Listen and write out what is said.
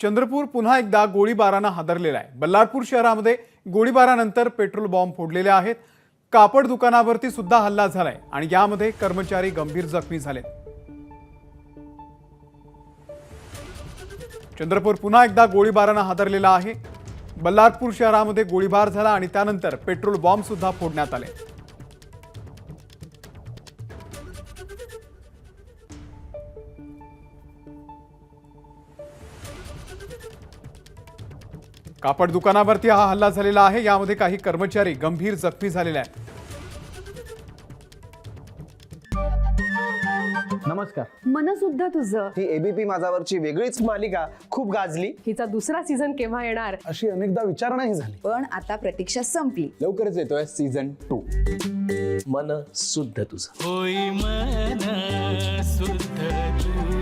चंद्रपूर पुन्हा एकदा गोळीबारानं हादरलेला आहे। बल्लारपूर शहरामध्ये गोळीबारानंतर पेट्रोल बॉम्ब फोडलेले आहेत। कापड दुकानावरती सुद्धा हल्ला झालाय आणि यामध्ये कर्मचारी गंभीर जखमी झाले। चंद्रपूर पुन्हा एकदा गोळीबारानं हादरलेला आहे। बल्लारपूर शहरामध्ये गोळीबार झाला आणि त्यानंतर पेट्रोल बॉम्ब सुद्धा फोडण्यात आले। कापड दुकानावरती हा हल्ला झालेला आहे। यामध्ये काही कर्मचारी गंभीर जखमी झालेले आहेत। नमस्कार। मन सुद्धा तुझं ही एबीपी माझावरची वेगळीच मालिका खूप गाजली। हिचा दुसरा सीझन केव्हा येणार अशी अनेकदा विचारणाही झाली, पण आता प्रतीक्षा संपली। लवकरच येतोय सीझन 2। मन शुद्ध तुझं होई मन शुद्ध तू